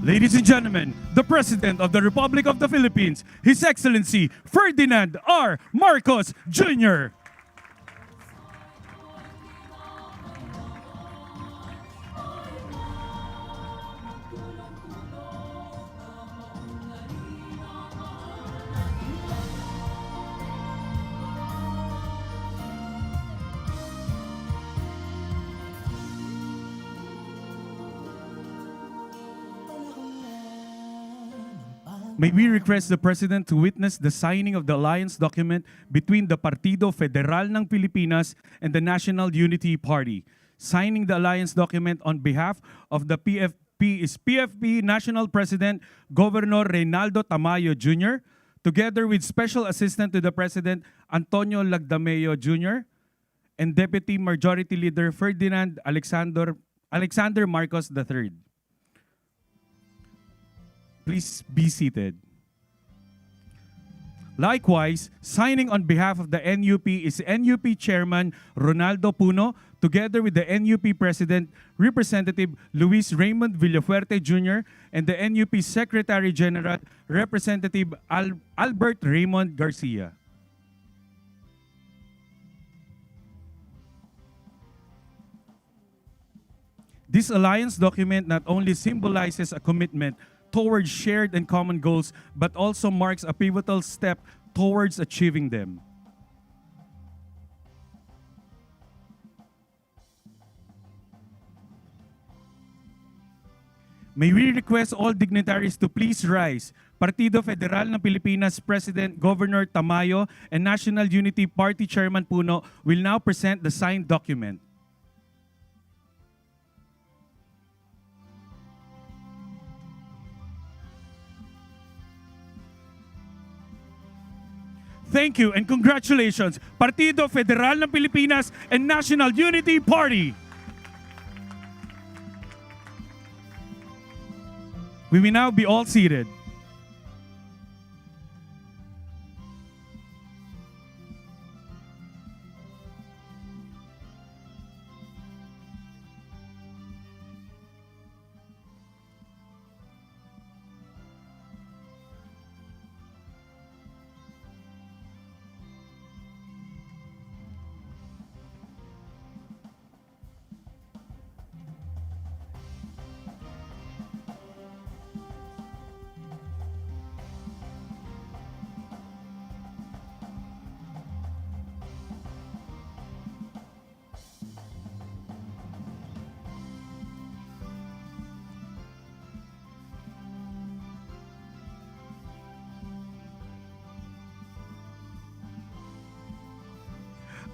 Ladies and gentlemen, the President of the Republic of the Philippines, His Excellency Ferdinand R. Marcos Jr. May we request the President to witness the signing of the alliance document between the Partido Federal ng Pilipinas and the National Unity Party. Signing the alliance document on behalf of the PFP is PFP National President Governor Reynaldo Tamayo Jr., together with Special Assistant to the President Antonio Lagdameo Jr. and Deputy Majority Leader Ferdinand Alexander Marcos III. Please be seated. Likewise, signing on behalf of the NUP is NUP Chairman Ronaldo Puno, together with the NUP President Representative Luis Raymond Villafuerte Jr. and the NUP Secretary General Representative Albert Raymond Garcia. This alliance document not only symbolizes a commitment towards shared and common goals, but also marks a pivotal step towards achieving them. May we request all dignitaries to please rise. Partido Federal ng Pilipinas President Governor Tamayo and National Unity Party Chairman Puno will now present the signed document. Thank you and congratulations, Partido Federal ng Pilipinas and National Unity Party. We will now be all seated.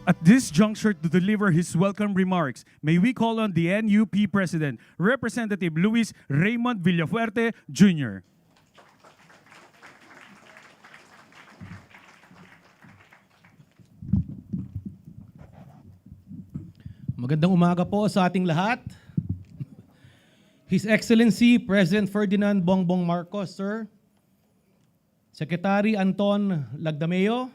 At this juncture, to deliver his welcome remarks, may we call on the NUP President, Representative Luis Raymond Villafuerte Jr. Magandang umaga po sa ating lahat. His Excellency President Ferdinand Bongbong Marcos, Sir, Secretary Anton Lagdameo,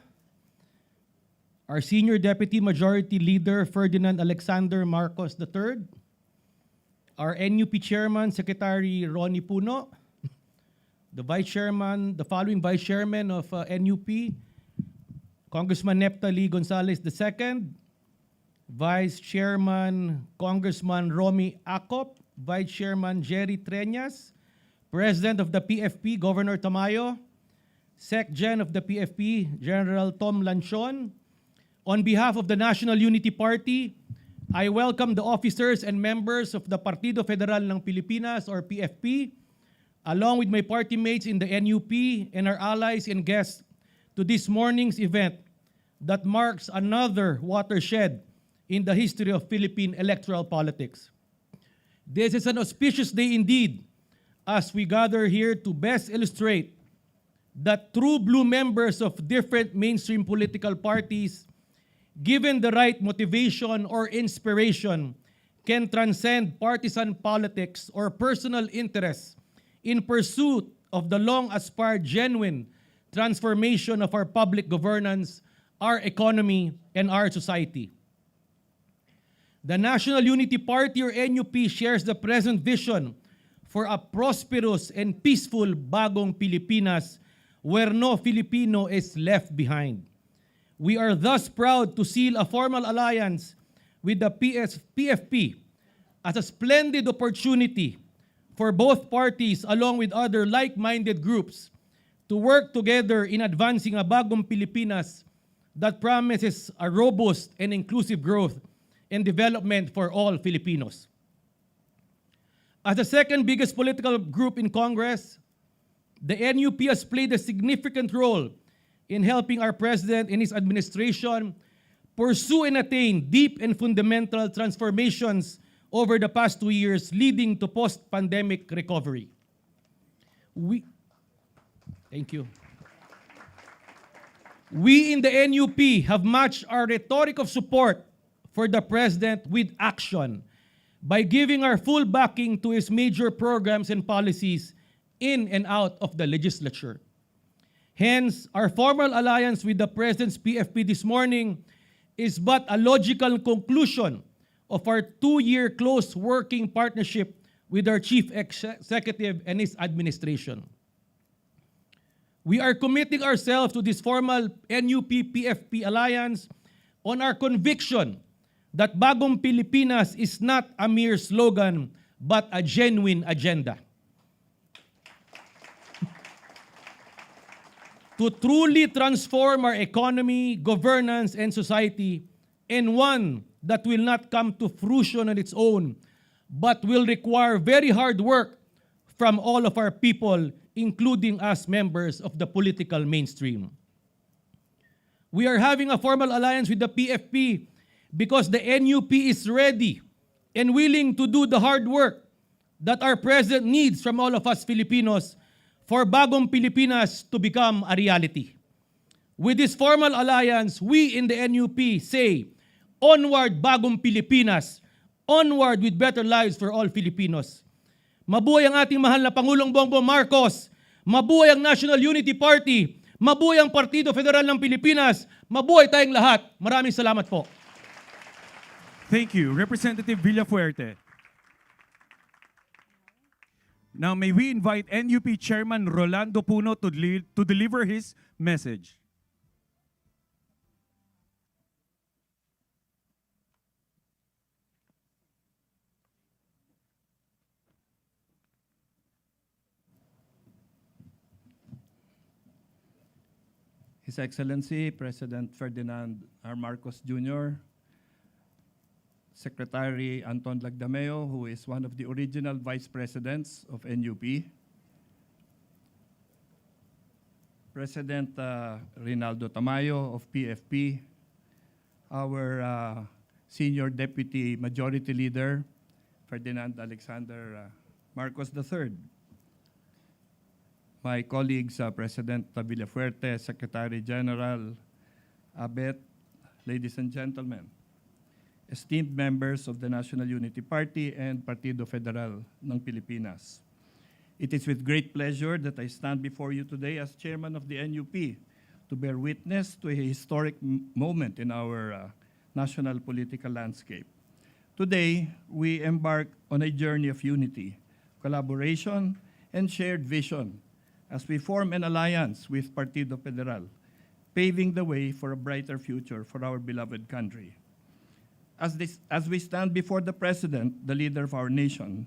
our Senior Deputy Majority Leader Ferdinand Alexander Marcos III, our NUP Chairman Secretary Ronnie Puno, the following Vice Chairman of NUP, Congressman Neptali Gonzalez II, Vice Chairman Congressman Romy Acop, Vice Chairman Jerry Treñas, President of the PFP Governor Tamayo, Sec-Gen of the PFP General Tom Lanchon. On behalf of the National Unity Party, I welcome the officers and members of the Partido Federal ng Pilipinas or PFP, along with my party mates in the NUP and our allies and guests to this morning's event that marks another watershed in the history of Philippine electoral politics. This is an auspicious day indeed as we gather here to best illustrate that true blue members of different mainstream political parties, given the right motivation or inspiration, can transcend partisan politics or personal interests in pursuit of the long-aspired genuine transformation of our public governance, our economy, and our society. The National Unity Party or NUP shares the present vision for a prosperous and peaceful Bagong Pilipinas where no Filipino is left behind. We are thus proud to seal a formal alliance with the PFP as a splendid opportunity for both parties along with other like-minded groups to work together in advancing a Bagong Pilipinas that promises a robust and inclusive growth and development for all Filipinos. As the second biggest political group in Congress, the NUP has played a significant role in helping our President and his administration pursue and attain deep and fundamental transformations over the past 2 years, leading to post-pandemic recovery. Thank you. We in the NUP have matched our rhetoric of support for the President with action by giving our full backing to his major programs and policies in and out of the legislature. Hence, our formal alliance with the President's PFP this morning is but a logical conclusion of our 2-year close working partnership with our Chief Executive and his administration. We are committing ourselves to this formal NUP-PFP alliance on our conviction that Bagong Pilipinas is not a mere slogan but a genuine agenda. To truly transform our economy, governance, and society, and one that will not come to fruition on its own, but will require very hard work from all of our people, including us members of the political mainstream. We are having a formal alliance with the PFP because the NUP is ready and willing to do the hard work that our President needs from all of us Filipinos for Bagong Pilipinas to become a reality. With this formal alliance, we in the NUP say, onward Bagong Pilipinas, onward with better lives for all Filipinos. Mabuhay ang ating mahal na Pangulong Bongbong Marcos, mabuhay ang National Unity Party, mabuhay ang Partido Federal ng Pilipinas, mabuhay tayong lahat. Maraming salamat po. Thank you, Representative Villafuerte. Now, may we invite NUP Chairman Rolando Puno to deliver his message. His Excellency President Ferdinand R. Marcos Jr., Secretary Anton Lagdameo, who is one of the original vice presidents of NUP, President Rinaldo Tamayo of PFP, our Senior Deputy Majority Leader, Ferdinand Alexander Marcos III, my colleagues, President Villafuerte, Secretary General Abet, ladies and gentlemen, esteemed members of the National Unity Party and Partido Federal ng Pilipinas. It is with great pleasure that I stand before you today as chairman of the NUP to bear witness to a historic moment in our national political landscape. Today, we embark on a journey of unity, collaboration, and shared vision as we form an alliance with Partido Federal, paving the way for a brighter future for our beloved country. As we stand before the President, the leader of our nation,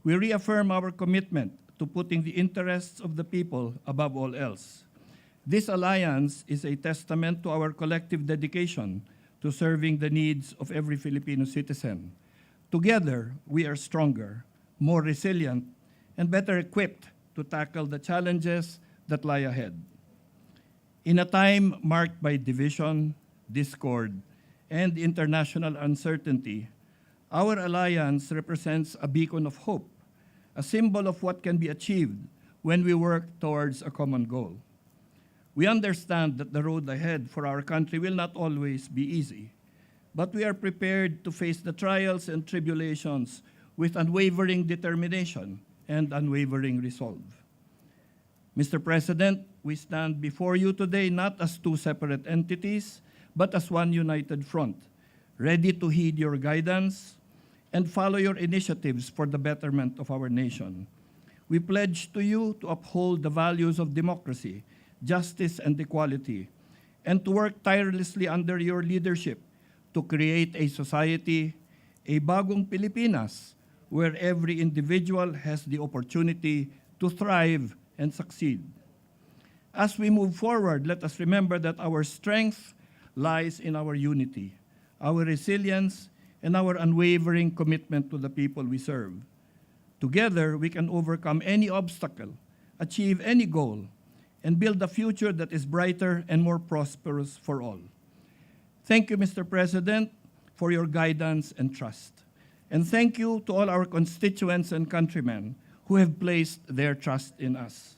we reaffirm our commitment to putting the interests of the people above all else. This alliance is a testament to our collective dedication to serving the needs of every Filipino citizen. Together, we are stronger, more resilient, and better equipped to tackle the challenges that lie ahead. In a time marked by division, discord, and international uncertainty, our alliance represents a beacon of hope, a symbol of what can be achieved when we work towards a common goal. We understand that the road ahead for our country will not always be easy, but we are prepared to face the trials and tribulations with unwavering determination and unwavering resolve. Mr. President, we stand before you today not as two separate entities, but as one united front, ready to heed your guidance and follow your initiatives for the betterment of our nation. we pledge to you to uphold the values of democracy, justice, and equality, and to work tirelessly under your leadership to create a society, a Bagong Pilipinas, where every individual has the opportunity to thrive and succeed. As we move forward, let us remember that our strength lies in our unity, our resilience, and our unwavering commitment to the people we serve. Together, we can overcome any obstacle, achieve any goal, and build a future that is brighter and more prosperous for all. Thank you, Mr. President, for your guidance and trust. And thank you to all our constituents and countrymen who have placed their trust in us.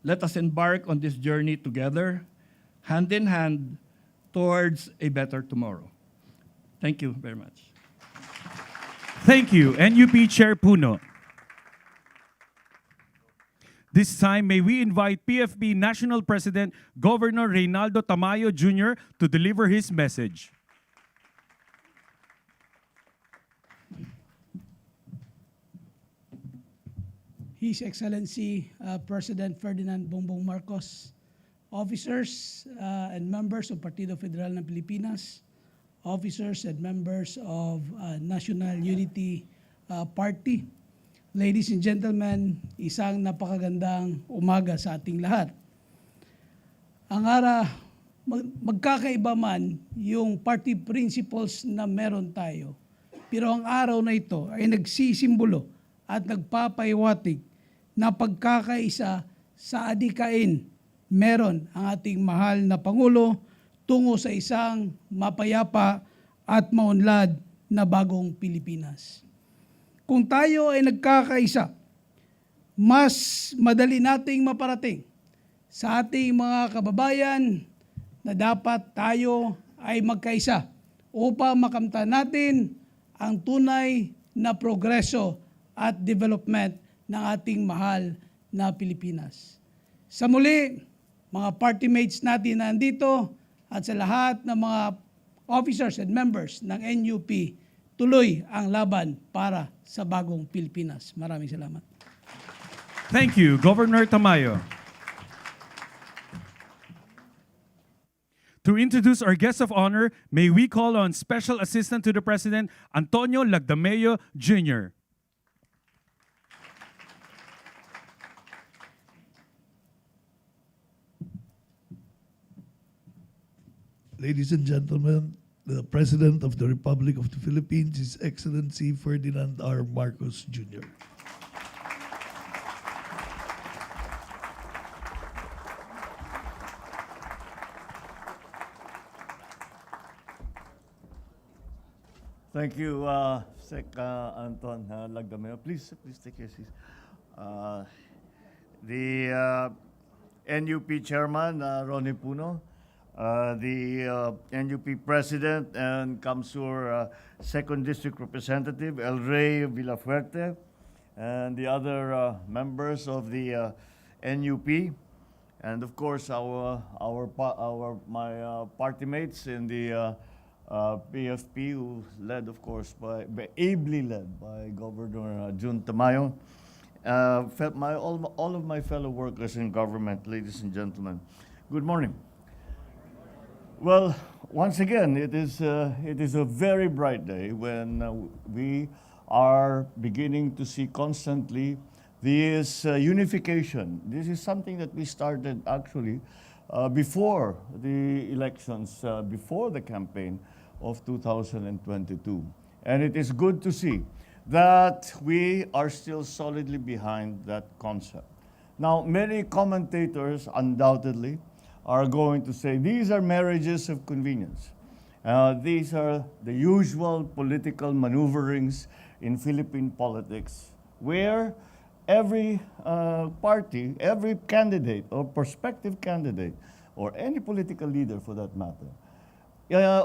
Let us embark on this journey together, hand in hand, towards a better tomorrow. Thank you very much. Thank you, NUP Chair Puno. This time, may we invite PFP National President Governor Reynaldo Tamayo Jr. to deliver his message. His Excellency President Ferdinand Bongbong Marcos, officers and members of Partido Federal ng Pilipinas, officers and members of National Unity Party. Ladies and gentlemen, isang napakagandang umaga sa ating lahat. Magkakaiba man yung party principles na meron tayo, pero ang araw na ito ay nagsisimbolo at nagpapaiwatig na pagkakaisa sa adikain meron ang ating mahal na Pangulo tungo sa isang mapayapa at maunlad na bagong Pilipinas. Kung tayo ay nagkakaisa, mas madali nating maparating sa ating mga kababayan na dapat tayo ay magkaisa upang makamtan natin ang tunay na progreso at development ng ating mahal na Pilipinas. Sa muli, mga party mates natin na nandito at sa lahat ng mga officers and members ng NUP, tuloy ang laban para sa bagong Pilipinas. Maraming salamat. Thank you, Governor Tamayo. To introduce our guest of honor, may we call on Special Assistant to the President, Antonio Lagdameo Jr. Ladies and gentlemen, the President of the Republic of the Philippines, His Excellency Ferdinand R. Marcos Jr. Thank you, Sec. Anton Lagdameo. Please take your seats. The NUP Chairman, Ronnie Puno, the NUP President and Kamsur 2nd District Representative, El Rey Villafuerte, and the other members of the NUP, and of course my party mates in the PFP, who led, of course, ably led by Governor Jun Tamayo, all of my fellow workers in government, ladies and gentlemen. Good morning. Well, once again, it is a very bright day when we are beginning to see constantly this unification. This is something that we started actually before the elections, before the campaign of 2022. And it is good to see that we are still solidly behind that concept. Now, many commentators undoubtedly are going to say these are marriages of convenience. These are the usual political maneuverings in Philippine politics, where every party, every candidate or prospective candidate, or any political leader for that matter,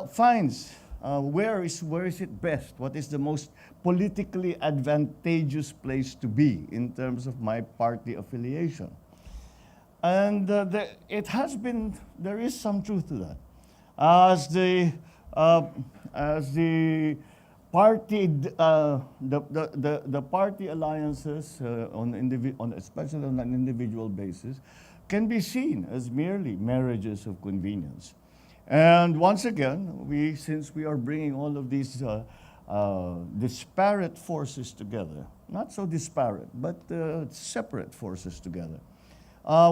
finds where is it best, what is the most politically advantageous place to be in terms of my party affiliation. And there is some truth to that. As the the party alliances especially on an individual basis can be seen as merely marriages of convenience. And once again, since we are bringing all of these disparate forces together, not so disparate, but separate forces together,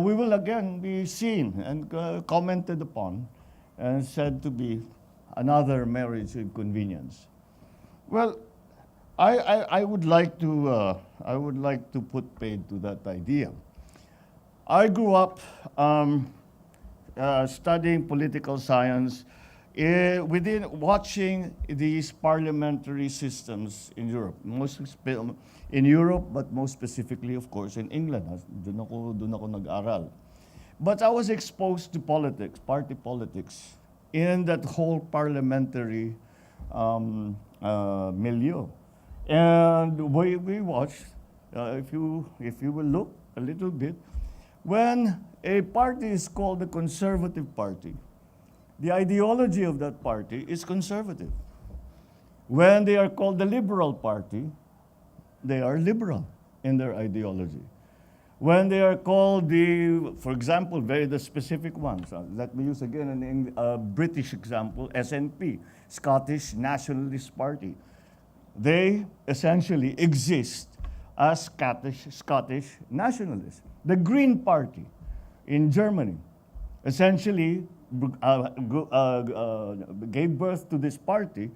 we will again be seen and commented upon and said to be another marriage of convenience. Well, I would like to put paid to that idea. I grew up studying political science within watching these parliamentary systems in Europe, but most specifically, of course, in England. Doon ako nag-aral. But I was exposed to politics, party politics, in that whole parliamentary milieu. And we watched, if you will look a little bit, when a party is called the Conservative Party, the ideology of that party is conservative. When they are called the Liberal Party, they are liberal in their ideology. When they are called for example, the specific ones, let me use again a British example, SNP, Scottish Nationalist Party. They essentially exist as Scottish nationalists. The Green Party in Germany essentially gave birth to this party.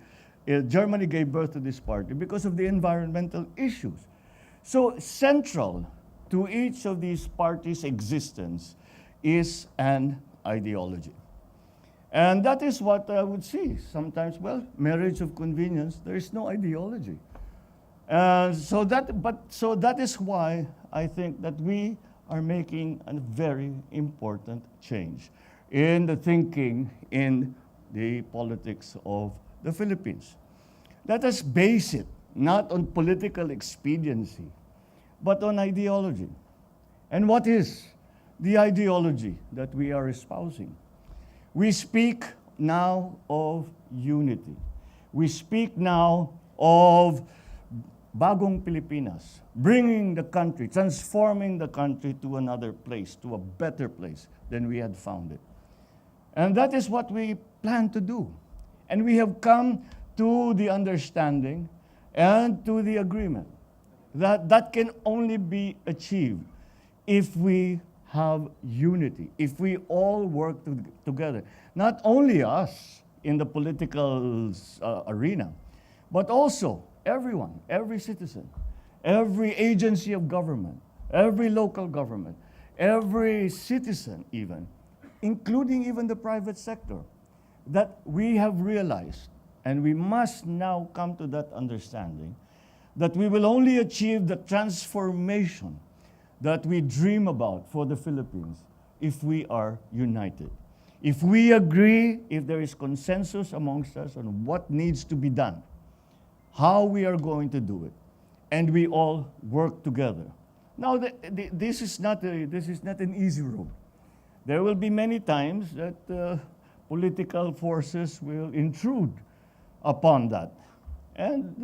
Germany gave birth to this party because of the environmental issues. So central to each of these parties' existence is an ideology. And that is what I would see sometimes. Well, marriage of convenience, there is no ideology. So that is why I think that we are making a very important change in the thinking in the politics of the Philippines. Let us base it not on political expediency, but on ideology. And what is the ideology that we are espousing? We speak now of unity. We speak now of Bagong Pilipinas, bringing the country, transforming the country to another place, to a better place than we had found it. And that is what we plan to do. And we have come to the understanding and to the agreement that that can only be achieved if we have unity, if we all work together. Not only us in the political arena, but also everyone, every citizen, every agency of government, every local government, every citizen even, including even the private sector, that we have realized, and we must now come to that understanding, that we will only achieve the transformation that we dream about for the Philippines if we are united. If we agree, if there is consensus amongst us on what needs to be done, how we are going to do it, and we all work together. Now, this is not an easy road. There will be many times that political forces will intrude upon that. And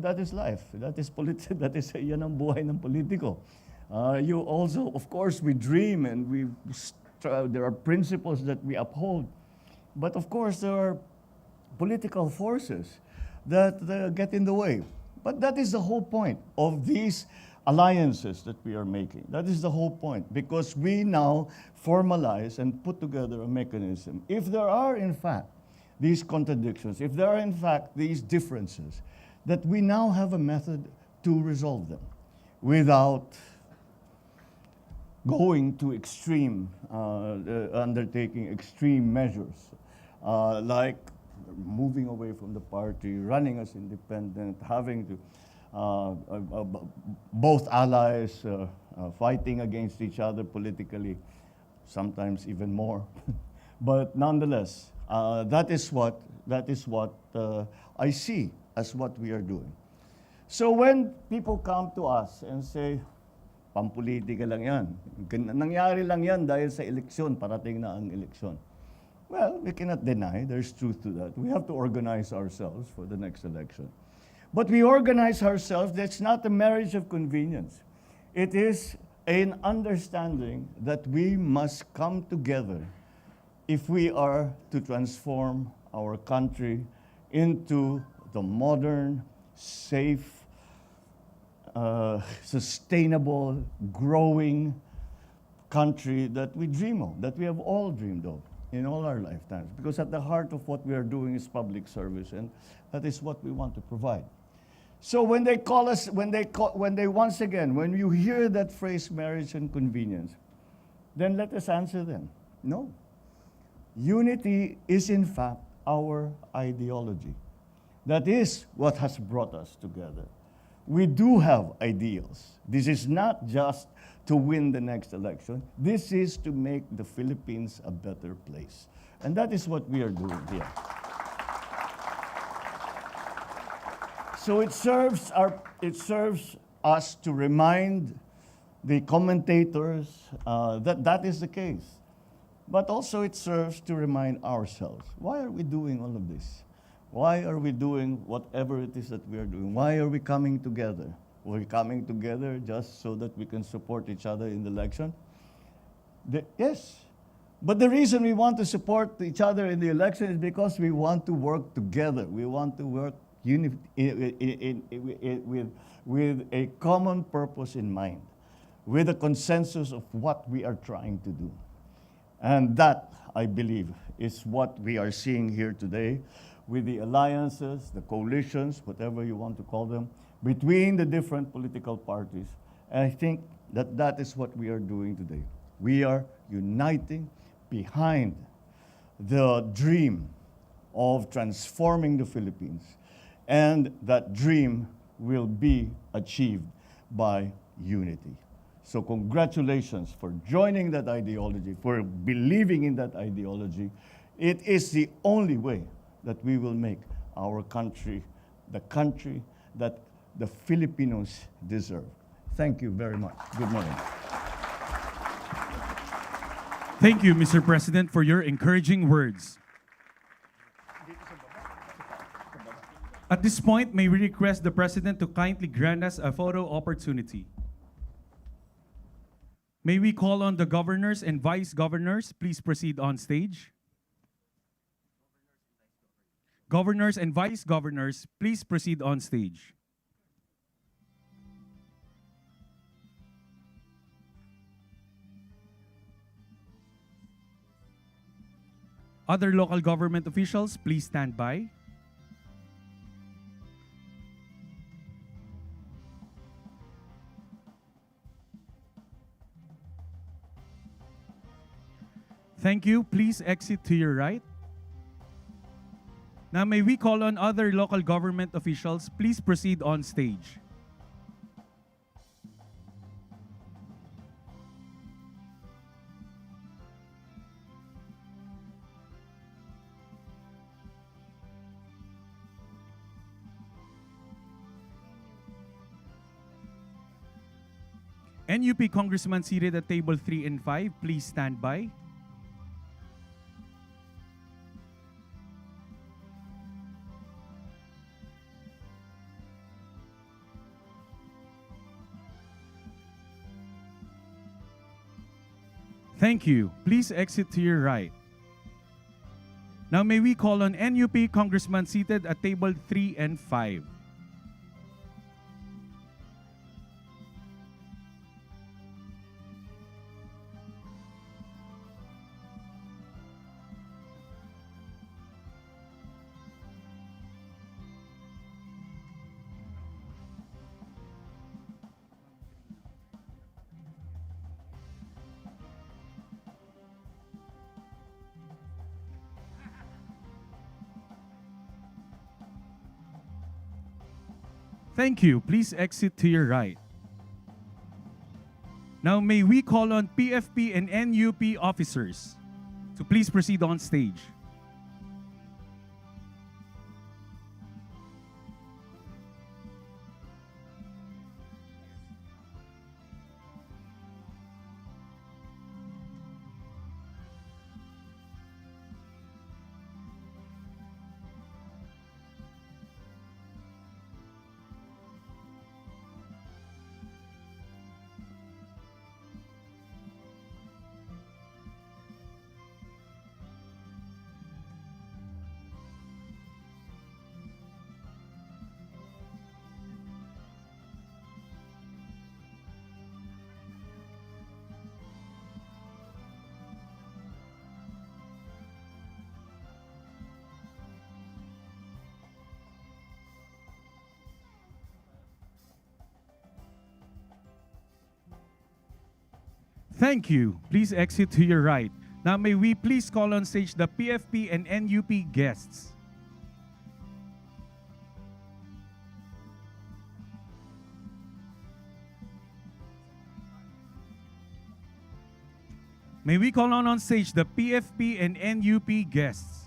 that is life. That is yan ang buhay ng politiko. You also, of course, we dream and there are principles that we uphold. But of course, there are political forces that get in the way. But that is the whole point of these alliances that we are making. That is the whole point, because we now formalize and put together a mechanism. If there are, in fact, these contradictions, if there are, in fact, these differences, that we now have a method to resolve them without going to undertaking extreme measures, like moving away from the party, running as independent, having to both allies fighting against each other politically, sometimes even more. But nonetheless, that is what I see as what we are doing. So when people come to us and say, pampolitika lang yan, nangyari lang yan dahil sa eleksyon, parating na ang eleksyon. Well, we cannot deny there's truth to that. We have to organize ourselves for the next election. But we organize ourselves. That's not a marriage of convenience. It is an understanding that we must come together if we are to transform our country into the modern, safe, sustainable, growing country that we dream of, that we have all dreamed of in all our lifetimes. Because at the heart of what we are doing is public service, and that is what we want to provide. So when they call us, when they once again, when you hear that phrase, marriage and convenience, then let us answer them. No. Unity is in fact our ideology. That is what has brought us together. We do have ideals. This is not just to win the next election. This is to make the Philippines a better place. And that is what we are doing here. So it serves us to remind the commentators that that is the case. But also it serves to remind ourselves, why are we doing all of this? Why are we doing whatever it is that we are doing? Why are we coming together? We're coming together just so that we can support each other in the election? Yes. But the reason we want to support each other in the election is because we want to work together. We want to work with a common purpose in mind, with a consensus of what we are trying to do. And that, I believe, is what we are seeing here today with the alliances, the coalitions, whatever you want to call them, between the different political parties. And I think that that is what we are doing today. We are uniting behind the dream of transforming the Philippines. And that dream will be achieved by unity. So congratulations for joining that ideology, for believing in that ideology. It is the only way that we will make our country the country that the Filipinos deserve. Thank you very much. Good morning. Thank you, Mr. President, for your encouraging words. At this point, may we request the President to kindly grant us a photo opportunity. May we call on the governors and vice governors, please proceed on stage. Governors and vice governors, please proceed on stage. Other local government officials, please stand by. Thank you. Please exit to your right. Now may we call on other local government officials, please proceed on stage. NUP Congressman seated at table 3 and 5, please stand by. Thank you. Please exit to your right. Now may we call on NUP Congressman seated at table 3 and 5. Thank you. Please exit to your right. Now may we call on PFP and NUP officers to please proceed on stage. Thank you. Please exit to your right. Now may we please call on stage the PFP and NUP guests. May we call on stage the PFP and NUP guests.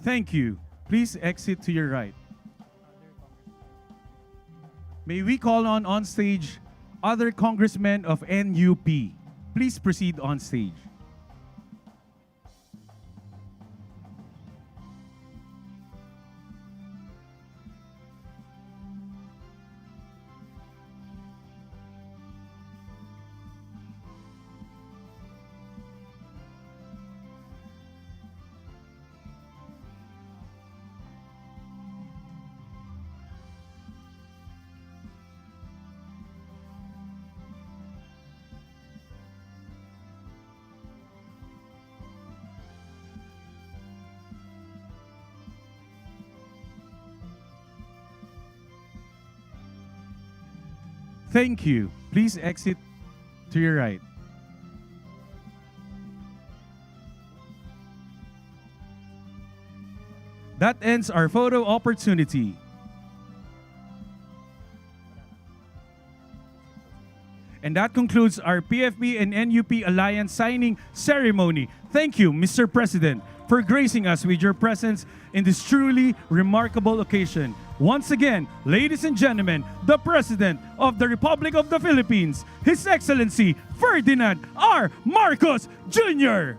Thank you. Please exit to your right. May we call on stage other congressmen of NUP. Please proceed on stage. Thank you. Please exit to your right. That ends our photo opportunity. And that concludes our PFP and NUP Alliance signing ceremony. Thank you, Mr. President, for gracing us with your presence in this truly remarkable occasion. Once again, ladies and gentlemen, the President of the Republic of the Philippines, His Excellency Ferdinand R. Marcos Jr.